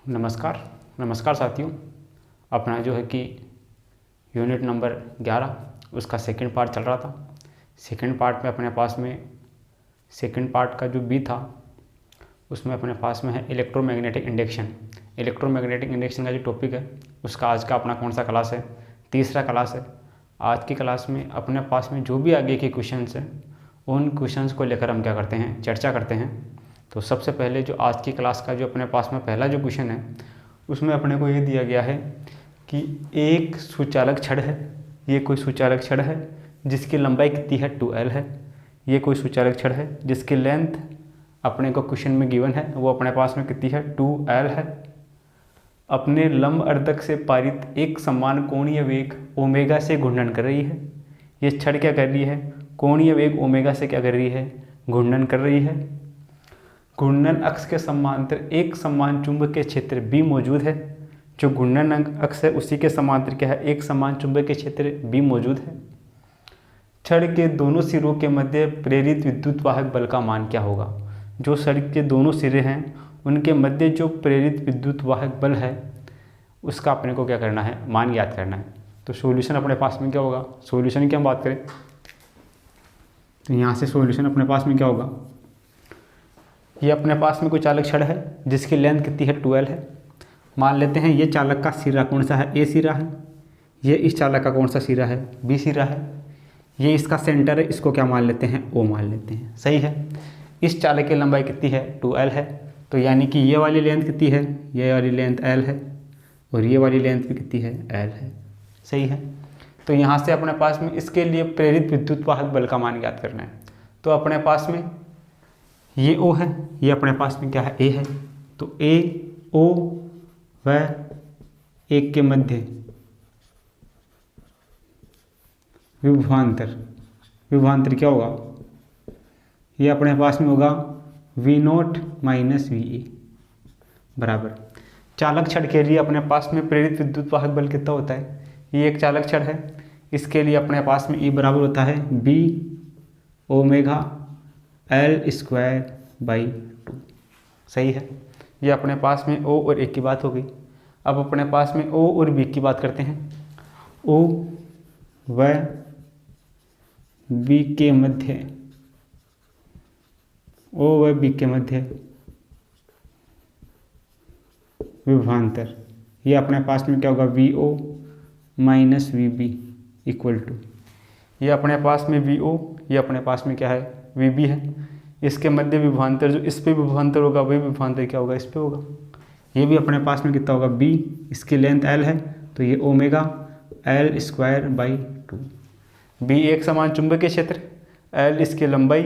नमस्कार साथियों। अपना जो है कि यूनिट नंबर 11 उसका सेकंड पार्ट चल रहा था। सेकंड पार्ट में अपने पास में सेकंड पार्ट का जो बी था उसमें अपने पास में है इलेक्ट्रोमैग्नेटिक इंडक्शन। इलेक्ट्रोमैग्नेटिक इंडक्शन का जो टॉपिक है उसका आज का अपना कौन सा क्लास है? तीसरा क्लास है। आज की क्लास में अपने पास में जो भी आगे के क्वेश्चंस हैं उन क्वेश्चंस को लेकर हम क्या करते हैं, चर्चा करते हैं। तो सबसे पहले जो आज की क्लास का जो अपने पास में पहला जो क्वेश्चन है उसमें अपने को ये दिया गया है कि एक सुचालक छड़ है। ये कोई सुचालक छड़ है जिसकी लंबाई कितनी है? 2L है। ये कोई सुचालक छड़ है जिसकी लेंथ अपने को क्वेश्चन में गिवन है, वो अपने पास में कितनी है? 2L है। अपने लंब अर्धक से पारित एक समान कोणीय वेग ओमेगा से घूर्णन कर रही है। ये छड़ क्या कर रही है? कोणीय वेग ओमेगा से क्या कर रही है? घूर्णन कर रही है। घूर्णन अक्ष के समांतर एक समान चुंबकीय क्षेत्र B मौजूद है। जो घूर्णन अक्ष है उसी के समांतर क्या है? एक समान चुंबकीय क्षेत्र B मौजूद है। छड़ के दोनों सिरों के मध्य प्रेरित विद्युत वाहक बल का मान क्या होगा? जो छड़ के दोनों सिरे हैं उनके मध्य जो प्रेरित विद्युत वाहक बल है उसका अपने को क्या करना है? मान याद करना है। तो सॉल्यूशन अपने पास में क्या होगा? सॉल्यूशन की हम बात करें तो यहाँ से सॉल्यूशन अपने पास में क्या होगा? ये अपने पास में कोई चालक छड़ है जिसकी लेंथ कितनी है? 2L है। मान लेते हैं ये चालक का सिरा कौन सा है? A सिरा है। ये इस चालक का कौन सा सिरा है? B सिरा है। ये इसका सेंटर है, इसको क्या मान लेते हैं? O मान लेते हैं। सही है। इस चालक की लंबाई कितनी है? 2L है। तो यानी कि ये वाली लेंथ कितनी है? ये वाली लेंथ L है और ये वाली लेंथ भी कितनी है? L है। सही है। तो यहाँ से अपने पास में इसके लिए प्रेरित विद्युत वाहक बल का मान याद करना है। तो अपने पास में ये O है, ये अपने पास में क्या है? A है। तो A O व एक के मध्य विभवांतर क्या होगा? ये अपने पास में होगा V0 माइनस VA बराबर। चालक छड़ के लिए अपने पास में प्रेरित विद्युत वाहक बल कितना होता है? ये एक चालक छड़ है, इसके लिए अपने पास में E बराबर होता है B omega L square by 2। सही है। ये अपने पास में O और A की बात हो गई। अब अपने पास में O और B की बात करते हैं। O व B के मध्य विभवांतर, ये अपने पास में क्या होगा? VO minus VB equal to, ये अपने पास में VO, ये अपने पास में क्या है? VB है। इसके मध्य विभवांतर जो इस पे विभवांतर होगा वही विभवांतर क्या होगा? इस पे होगा। ये भी अपने पास में कितना होगा? B। इसकी लेंथ L है तो ये omega L square by 2। B एक समान चुंबकीय क्षेत्र, L इसकी लंबाई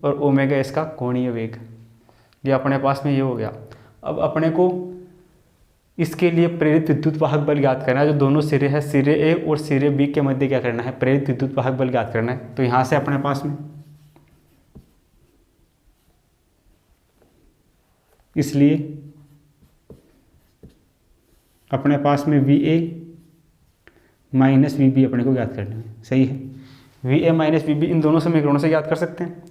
और ओमेगा इसका कोणीय वेग। ये अपने पास में ये हो गया। अब अपने को इसके लिए प्रेरित विद्युत वाहक बल याद करना है। जो दोनों सिरे हैं, सिरे A और सिरे B के मध्य क्या करना है? प्रेरित विद्युत वाहक बल याद करना है। तो यहाँ से अपने पास में इसलिए अपने पास में VA माइनस VB अपने को याद करना है। सही है। VA माइनस VB इन दोनों समीकरणों से याद कर सकते हैं।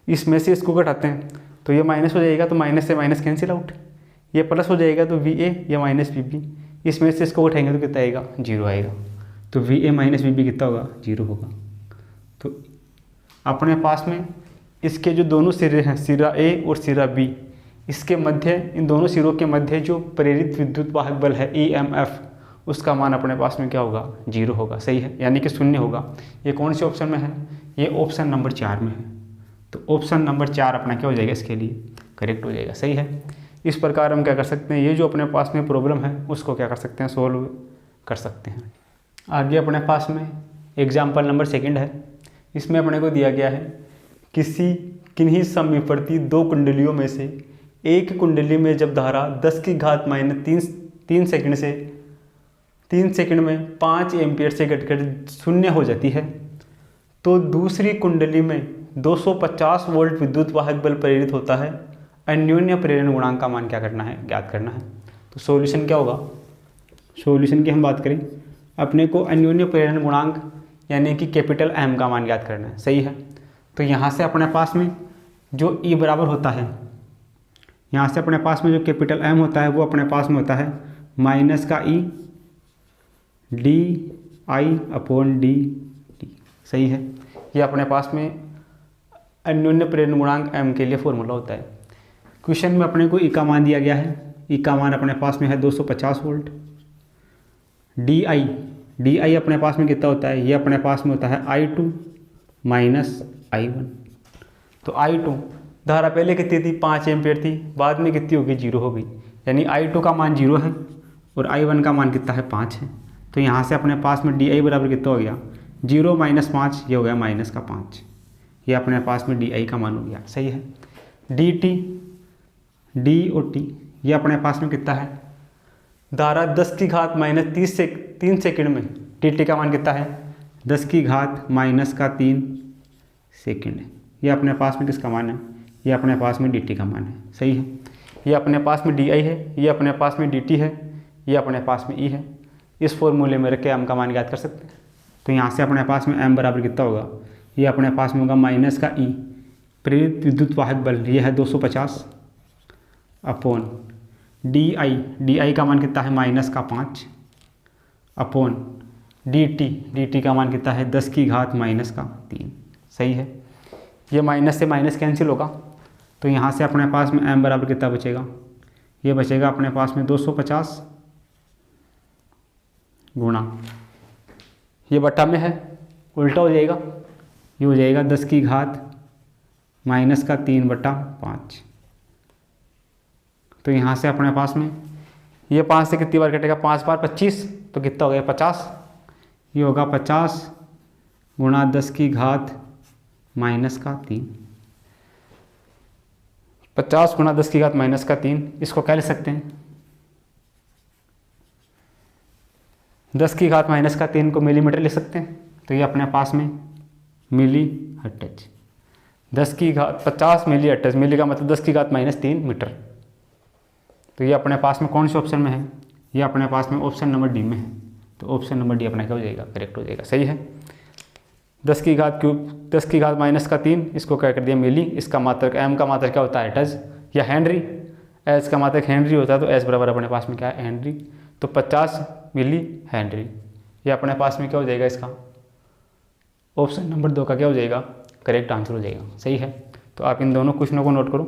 इसमें से इसको घटाते हैं तो ये माइनस हो जाएगा, तो माइनस से माइनस कैंसिल आउट। ये प्लस हो जाएगा तो VA या माइनस VB, इसमें से इसको उठाएंगे तो कितना आएगा? 0 आएगा। तो VA माइनस VB कितना होगा? 0 होगा। तो अपने पास में इसके जो दोनों सिरे हैं, सिरा A और सिरा B, इसके मध्य, इन दोनों सिरों के मध्य जो प्रेरित विद्युत वाहक बल है EMF, उसका मान अपने पास में क्या होगा? 0 होगा। सही है, यानी कि 0 होगा। ये कौन से ऑप्शन में है? ये ऑप्शन नंबर 4 में है। तो ऑप्शन नंबर 4 अपना क्या हो जाएगा? इसके लिए करेक्ट हो जाएगा। सही है। इस प्रकार हम क्या कर सकते हैं? ये जो अपने पास में प्रॉब्लम है उसको क्या कर सकते हैं? सोल्व कर सकते हैं। आगे अपने पास में एग्जाम्पल नंबर 2 है। इसमें अपने को दिया गया है किन्हीं समविवर्ती 2 कुंडलियों में से एक कुंडली में जब धारा 10 की घात माइनस 3 सेकंड से 3 सेकंड में 5 एम्पियर से घटकर 0 हो जाती है, तो दूसरी कुंडली में 250 वोल्ट विद्युत वाहक बल प्रेरित होता है। अन्योन्य प्रेरण गुणांक का मान क्या करना है? ज्ञात करना है। तो सॉल्यूशन क्या होगा? सॉल्यूशन की हम बात करें, अपने को अन्योन्य प्रेरण गुणांक यानी कि कैपिटल M का मान ज्ञात करना है। सही है। तो यहाँ से अपने पास में जो E बराबर होता है, यहाँ से अपने पास में जो कैपिटल M होता है वो अपने पास में होता है माइनस का E DI/dt। सही है, ये अपने पास में अन्योन्य प्रेरण गुणांक M के लिए फॉर्मूला होता है। क्वेश्चन में अपने को E का मान दिया गया है, E का मान अपने पास में है 250 वोल्ट। DI अपने पास में कितना होता है, ये अपने पास में होता है I2 माइनस I1। तो I2 धारा पहले कितनी थी, 5 एम्पियर थी, बाद में कितनी होगी, 0 हो गई, यानी I2 का मान 0 है और I1 का मान कितना है, 5 है। तो यहाँ से अपने पास में DI बराबर कितना हो गया, 0 माइनस 5, ये हो गया माइनस का 5, ये अपने पास में DI का मान हो गया। सही है। D और T ये अपने पास में कितना है, धारा 10 की घात माइनस 3 सेकंड में dt का मान कितना है, 10 की घात माइनस का 3 सेकंड। ये अपने पास में किसका मान है, ये अपने पास में dt का मान है। सही है। ये अपने पास में di है, ये अपने पास में dt है, ये अपने पास में e है। इस फॉर्मूले में रख के m का मान ज्ञात कर सकते हैं। तो यहाँ से अपने पास में m बराबर कितना होगा, ये अपने पास में होगा माइनस का e प्रेरित विद्युत वाहक बल, ये है 250 अपॉन डी का मान कितना है, माइनस का 5 अपॉन dt का मान कितना है, 10 की घात माइनस का 3। सही है। ये माइनस से माइनस कैंसिल होगा, तो यहाँ से अपने पास में m बराबर कितना बचेगा, ये बचेगा अपने पास में 250 गुणा, ये बट्टा में है, उल्टा हो जाएगा, ये हो जाएगा 10 की घात माइनस का 3/5। तो यहाँ से अपने पास में ये 5 से कितनी बार कटेगा, 5 बार 25, तो कितना हो गया 50। ये होगा 50 गुणा 10 की घात माइनस का 3, 50 गुणा 10 की घात माइनस का 3। इसको क्या लिख सकते हैं, 10 की घात माइनस का 3 को मिलीमीटर लिख सकते हैं। तो ये अपने पास में मिली हर्ट्ज, 10 की घात 50 मिली हर्ट्ज, मिली का मतलब 10 की घात माइनस 3 मीटर। तो ये अपने पास में कौन से ऑप्शन में है, ये अपने पास में ऑप्शन नंबर डी में है। तो ऑप्शन नंबर डी अपना क्या हो जाएगा, करेक्ट हो जाएगा। सही है। 10 की घात क्यूब, 10 की घात माइनस का 3, इसको क्या कर दिया मिली। इसका मात्रक m का मात्रक क्या होता है, हर्ट्ज या हेनरी, एच का मात्रक हेनरी होता है, तो एच बराबर अपने पास में क्या है, हेनरी। तो 50 मिली हेनरी, ये अपने पास में क्या हो जाएगा, इसका ऑप्शन नंबर 2 का क्या हो जाएगा, करेक्ट आंसर हो जाएगा। सही है। तो आप इन दोनों क्वेश्चनों को नोट करो,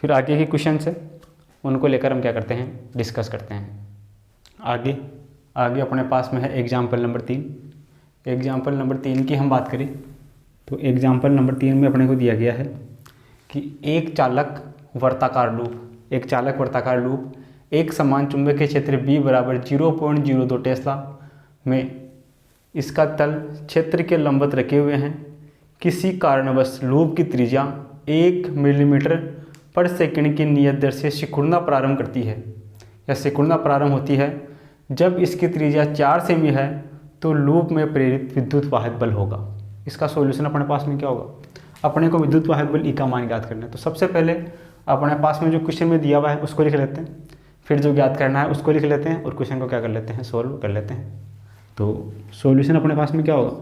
फिर आगे के क्वेश्चन से उनको लेकर हम क्या करते हैं, डिस्कस करते हैं। आगे अपने पास में है एग्जाम्पल नंबर 3। एग्जाम्पल नंबर 3 की हम बात करें तो एग्जाम्पल नंबर 3 में अपने को दिया गया है कि एक चालक वर्ताकार लूप एक समान चुंबकीय क्षेत्र B बराबर 0.02 टेस्ला में इसका तल क्षेत्र के लंबवत रखे हुए हैं। किसी कारणवश लूप की त्रिज्या 1 मिलीमीटर पर सेकंड की नियत दर से सिकुड़ना प्रारंभ करती है या सिकुड़ना प्रारंभ होती है। जब इसकी त्रिज्या 4 सेमी है तो लूप में प्रेरित विद्युत वाहक बल होगा। इसका सॉल्यूशन अपने पास में क्या होगा, अपने को विद्युत वाहक बल ई का मान ज्ञात करना है। तो सबसे पहले अपने पास में जो क्वेश्चन में दिया हुआ है उसको लिख लेते हैं, फिर जो ज्ञात करना है उसको लिख लेते हैं और क्वेश्चन को क्या कर लेते हैं, सोल्व कर लेते हैं। तो सॉल्यूशन अपने पास में क्या होगा,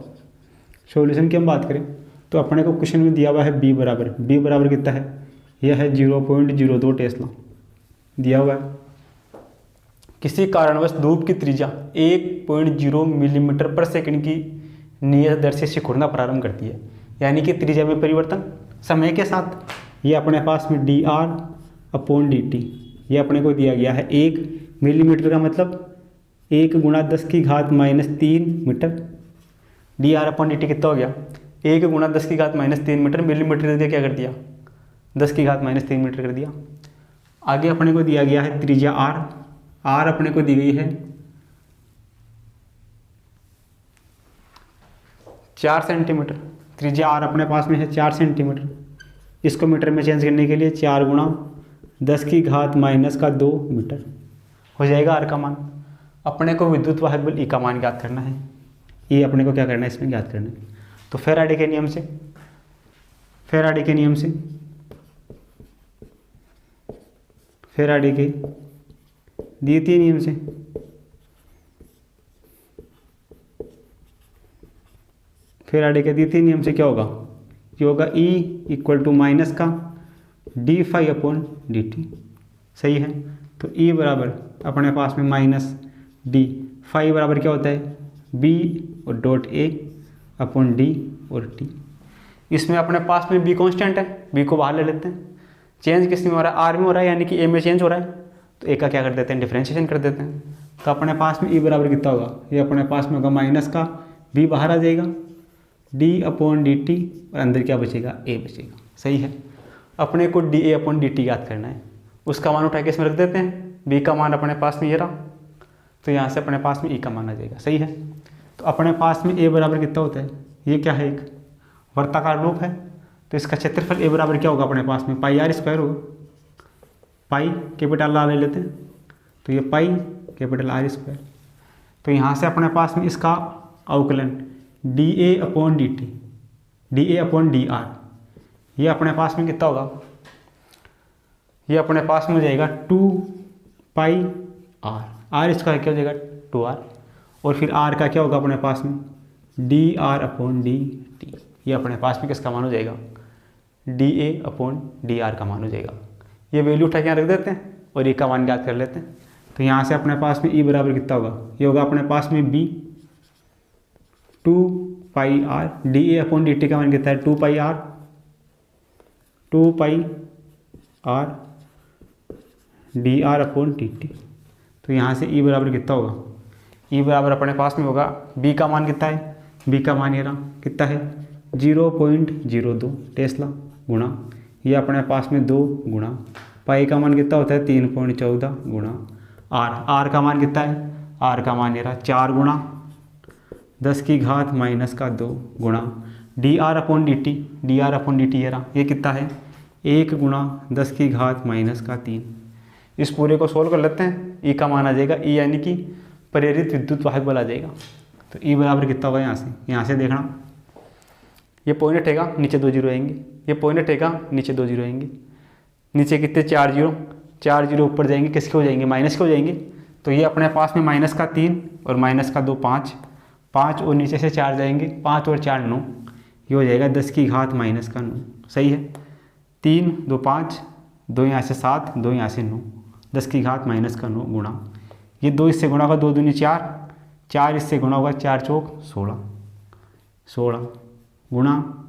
सॉल्यूशन की हम बात करें तो अपने को क्वेश्चन में दिया हुआ है बी बराबर कितना है, यह है 0.02 टेस्ला दिया हुआ है। किसी कारणवश लूप की त्रिज्या 1.0 मिलीमीटर पर सेकंड की नियत दर से सिकुड़ना प्रारंभ करती है, यानी कि त्रिज्या में परिवर्तन समय के साथ। ये अपने पास में dr/dt ये अपने को दिया गया है 1 मिलीमीटर का मतलब 1 गुणा 10 की घात माइनस 3 मीटर। dr/dt कितना हो गया, 1 गुणा 10 की घात माइनस 3 मीटर, मिलीमीटर दे क्या कर दिया, 10 की घात माइनस 3 मीटर कर दिया। आगे अपने को दिया गया है त्रिज्या r अपने को दी गई है 4 सेंटीमीटर। त्रिज्या r अपने पास में है 4 सेंटीमीटर। इसको मीटर में चेंज करने के लिए 4 गुणा 10 की घात माइनस का 2 मीटर हो जाएगा r का मान। अपने को विद्युत वाहक बल ई का मान ज्ञात करना है, ये अपने को क्या करना है, इसमें ज्ञात करना है। तो फैराडे के नियम के द्वितीय नियम से क्या होगा, ये होगा E = माइनस का d phi upon D t, सही है। तो ई बराबर अपने पास में माइनस डी, फाई बराबर क्या होता है बी और डॉट ए अपॉन डी और टी। इसमें अपने पास में बी कांस्टेंट है, बी को बाहर ले लेते हैं। चेंज किस में हो रहा है, आर में हो रहा है, यानी कि ए में चेंज हो रहा है, तो ए का क्या कर देते हैं, डिफरेंशिएशन कर देते हैं। तो अपने पास में ई बराबर कितना होगा, ये अपने पास में होगा माइनस का बी बाहर आ जाएगा, डी अपॉन डी टी, और अंदर क्या बचेगा, ए बचेगा, सही है। अपने को D A upon D T याद करना है, उसका मान उठा के इसमें रख देते हैं। बी का मान अपने पास में ये रहा, तो यहाँ से अपने पास में ई का मान आ जाएगा, सही है। तो अपने पास में ए बराबर कितना होता है, ये क्या है, एक वर्ताकार रूप है, तो इसका क्षेत्रफल ए बराबर क्या होगा अपने पास में पाई आर स्क्वायर होगा। पाई कैपिटल आर ले लेते हैं, तो ये पाई कैपिटल आर स्क्वायर। तो यहाँ से अपने पास में इसका अवकलन D A upon D T, D A upon D R, ये अपने पास में कितना होगा, ये अपने पास में हो जाएगा 2 पाई आर, आर स्क्वायर क्या हो जाएगा 2r, और फिर आर का क्या होगा अपने पास में D R upon D T, ये अपने पास में किसका मान हो जाएगा, D A upon D R का मान हो जाएगा। ये वैल्यू उठा के यहाँ रख देते हैं और ये का मान याद कर लेते हैं। तो यहाँ से अपने पास में ई बराबर कितना होगा, ये होगा अपने पास में B 2 pi R, D A upon D T का मान कितना है 2 pi R, 2 pi R D R upon T T. तो यहाँ से ई बराबर कितना होगा, ई बराबर अपने पास में होगा बी का मान कितना है, बी का मान ये रहा कितना है 0.02 टेस्ला गुणा, ये अपने पास में 2 गुणा पाई का मान कितना होता है 3.14 गुणा आर, आर का मान कितना है, आर का मान ये रहा 4 गुणा 10 की घात माइनस का 2 गुणा D R upon D T, D R upon D T ये रहा, ये कितना है 1 गुणा 10 की घात माइनस का 3। इस पूरे को सोल्व कर लेते हैं, ई का मान आ जाएगा, ई यानी कि प्रेरित विद्युत वाहक बल आ जाएगा। तो ई बराबर कितना होगा, यहाँ से देखना, ये पॉइंट हटेगा नीचे 2 जीरो आएंगे, ये पॉइंट हटेगा नीचे 2 जीरो आएंगे, नीचे कितने 4 जीरो, 4 जीरो ऊपर जाएंगे, किसके हो जाएंगे, माइनस के हो जाएंगे। तो ये अपने पास में माइनस का 3 और माइनस का 2 5, 5 और नीचे से 4 जाएंगे, 5 और 4 9, ये हो जाएगा 10 की घात माइनस का 9, सही है। 3 2 5, 2 यहाँ से 7, 2 यहाँ से 9, 10 की घात माइनस का 9 गुणा, ये 2 इससे गुणा होगा 2 दूनी 4, 4 इससे गुणा होगा 4 चौक 16, 16 गुणा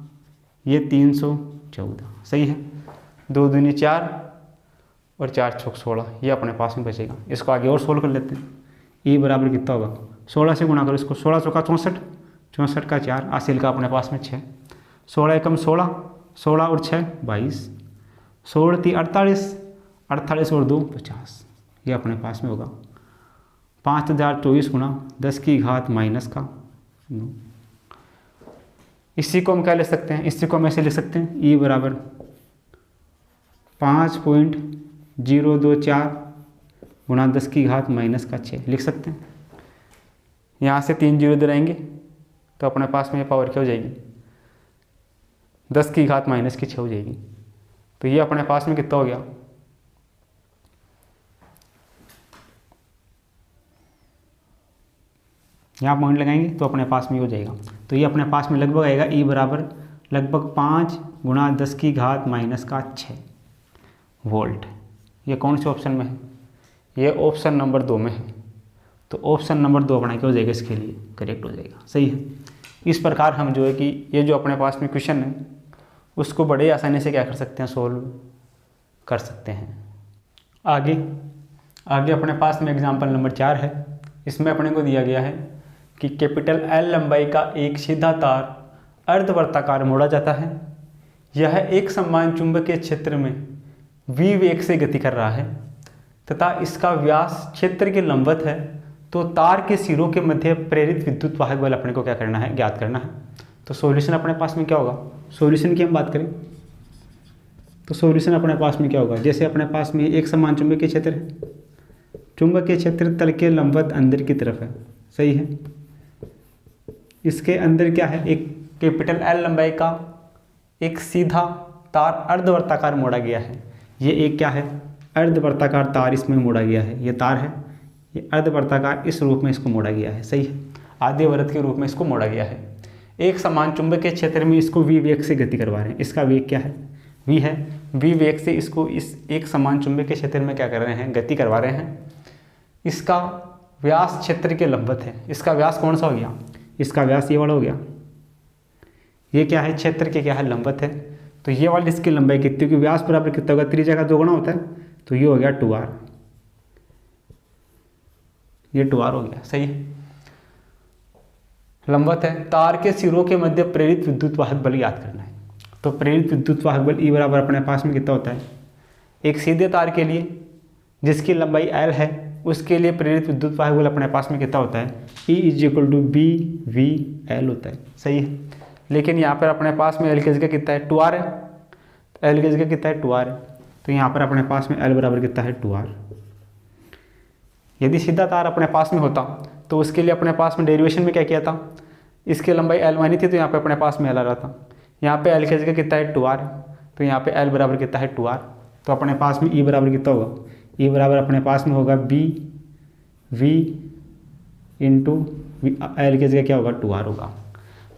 ये 314, सही है। 2 दूनी 4 और 4 चौक 16, ये अपने पास में बचेगा। इसको आगे और सोल्व कर लेते हैं। ई बराबर कितना होगा, 16 से गुणा करो इसको, 16 चौका 64, 64 का 4, हासिल का अपने पास में 6, 16 एकम 16, 16 और 6 22, 16 × 48, 48 और 2 50, ये अपने पास में होगा 5024 गुणा 10 की घात माइनस का 9। इसी को हम क्या ले सकते हैं, इसी को हम ऐसे लिख सकते हैं, ई बराबर 5.024 गुणा 10 की घात माइनस का 6 लिख सकते हैं। यहाँ से 3 जीरो इधर आएंगे तो अपने पास में ये पावर क्या हो जाएगी, 10 की घात माइनस की 6 हो जाएगी। तो ये अपने पास में कितना हो गया, यहाँ पॉइंट लगाएंगे तो अपने पास में हो जाएगा। तो ये अपने पास में लगभग आएगा ई बराबर लगभग 5 गुणा 10 की घात माइनस का 6 वोल्ट। ये कौन से ऑप्शन में है, ये ऑप्शन नंबर 2 में है। तो ऑप्शन नंबर 2 अपना क्या हो जाएगा, इसके लिए करेक्ट हो जाएगा, सही है। इस प्रकार हम जो है कि ये जो अपने पास में क्वेश्चन है उसको बड़े आसानी से क्या कर सकते हैं, सोल्व कर सकते हैं। आगे अपने पास में एग्जाम्पल नंबर 4 है। इसमें अपने को दिया गया है कि कैपिटल एल लंबाई का एक सीधा तार अर्धवर्ताकार मोड़ा जाता है। यह एक समान चुंबकीय क्षेत्र में v वेग से गति कर रहा है तथा इसका व्यास क्षेत्र के लंबवत है। तो तार के सिरों के मध्य प्रेरित विद्युत वाहक बल अपने को क्या करना है, ज्ञात करना है। तो सॉल्यूशन अपने पास में क्या होगा, सॉल्यूशन की हम बात करें तो सॉल्यूशन अपने पास में क्या होगा, जैसे अपने पास में एक समान चुंबकीय क्षेत्र है, चुंबकीय क्षेत्र तल के लंबवत अंदर की तरफ है, सही है। इसके अंदर क्या है, एक कैपिटल एल लंबाई का एक सीधा तार अर्धवर्ताकार मोड़ा गया है। ये एक क्या है, अर्धवर्ताकार तार इसमें मोड़ा गया है। ये तार है, ये अर्धवर्ताकार इस रूप में इसको मोड़ा गया है, सही है। आधे वृत्त के रूप में इसको मोड़ा गया है। एक समान चुंबकीय क्षेत्र में इसको v वेग से गति करवा रहे हैं। इसका वेग क्या है, v है v वेग से इसको इस एक समान चुंबकीय क्षेत्र में क्या कर रहे हैं, गति करवा रहे हैं। इसका व्यास क्षेत्र के लंबवत है। इसका व्यास कौन सा हो गया, इसका व्यास ये वाला हो गया। ये क्या है, क्षेत्र के क्या है, लंबवत है। तो ये वाली इसकी लंबाई कितनी होगी, व्यास बराबर कितना होगा, त्रिज्या का दोगुना होता है, तो ये हो गया 2r। ये 2r हो गया, सही है। लंबवत है। तार के सिरों के मध्य प्रेरित विद्युत वाहक बल याद करना है। तो प्रेरित विद्युत वाहक बल E बराबर अपने पास में कितना होता है, एक सीधे तार के लिए जिसकी लंबाई l है उसके लिए प्रेरित विद्युत वाहक बल अपने पास में कितना होता है, E = BVL होता है, सही है। लेकिन यहाँ पर अपने पास में L की जगह कितना है, 2r है। तो L की जगह कितना है, 2r है। तो यहाँ पर अपने पास में L बराबर कितना है, 2r। यदि सीधा तार अपने पास में होता तो उसके लिए अपने पास में डेरिवेशन में क्या किया था, इसकी लंबाई L मानी थी, तो यहाँ पे अपने पास में L आ रहा था। यहाँ पे L की जगह कितना है, 2r। तो यहाँ पे L बराबर कितना है, 2r। तो अपने पास में E बराबर कितना होगा, E बराबर अपने पास में होगा BV × L की जगह क्या होगा, 2r होगा।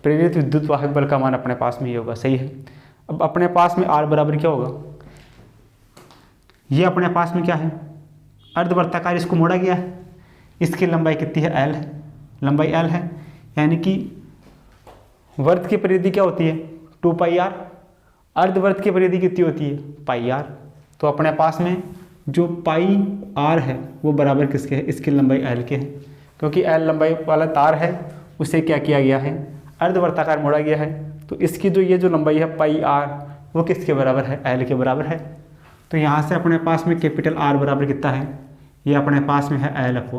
प्रेरित विद्युत वाहक बल का मान अपने पास में ये होगा, सही है। अब अपने पास में R बराबर क्या होगा, ये अपने पास में क्या है, अर्धवृत्ताकार, इसको मोड़ा गया है। इसकी लंबाई कितनी है, L है, लंबाई L है। यानी कि वर्त की परिधि क्या होती है, 2πr। अर्धवर्त की परिधि कितनी होती है, πr। तो अपने पास में जो πr है वो बराबर किसके है, इसकी लंबाई L के है। क्योंकि L लंबाई वाला तार है उसे क्या किया गया है, अर्धवर्ताकार मोड़ा गया है। तो इसकी जो ये जो लंबाई है πr वो किसके बराबर है, L के बराबर है। तो यहाँ से अपने पास में कैपिटल R बराबर कितना है, ये अपने पास में है L/π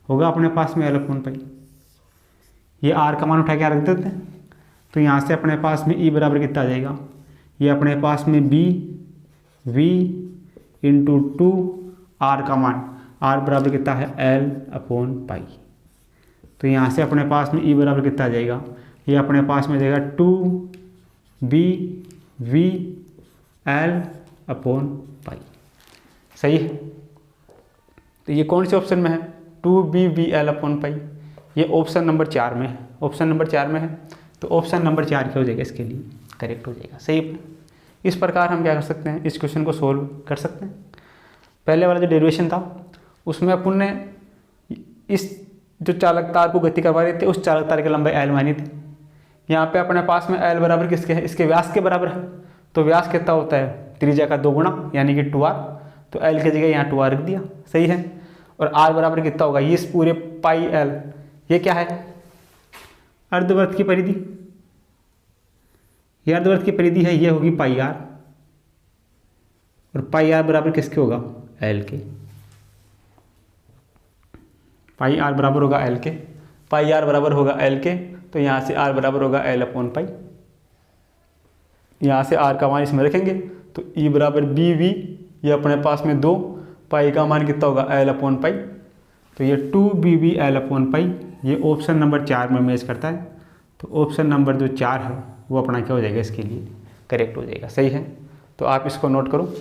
होगा, अपने पास में L/π। ये R का मान उठा के रख देते हैं। तो यहाँ से अपने पास में E बराबर कितना आ जाएगा, ये अपने पास में BV × 2R का मान, R बराबर कितना है, L/π। तो यहाँ से अपने पास में E बराबर कितना आ जाएगा, ये अपने पास में जाएगा 2BV L/π, सही है। तो ये कौन से ऑप्शन में है, 2BV L/π। ये ऑप्शन नंबर 4 में है, ऑप्शन नंबर 4 में है। तो ऑप्शन नंबर 4 क्या हो जाएगा, इसके लिए करेक्ट हो जाएगा, सही है। इस प्रकार हम क्या कर सकते हैं, इस क्वेश्चन को सोल्व कर सकते हैं। पहले वाला जो डेरिवेशन था उसमें अपन ने इस जो चालक तार को गति करवा रहे थे उस चालक तार की लंबाई L मानी थी। यहाँ पे अपने पास में L बराबर किसके है, इसके व्यास के बराबर है। तो व्यास कितना होता है, त्रिज्या का दोगुना यानी कि 2r। तो L की जगह यहाँ 2r रख दिया, सही है। और R बराबर कितना होगा, ये इस पूरे πL, ये क्या है, अर्धवर्त की परिधि। ये अर्धवर्त की परिधि है, ये होगी πr। और πr बराबर किसके होगा, L के। πr बराबर होगा L के, πr बराबर होगा L के। तो यहाँ से R बराबर होगा L/π। यहाँ से R का मान इसमें रखेंगे तो E बराबर BV, ये अपने पास में 2, पाई का मान कितना होगा, L/π। तो ये 2BV L/π, ये ऑप्शन नंबर 4 में मैच करता है। तो ऑप्शन नंबर जो 4 है वो अपना क्या हो जाएगा, इसके लिए करेक्ट हो जाएगा, सही है। तो आप इसको नोट करो।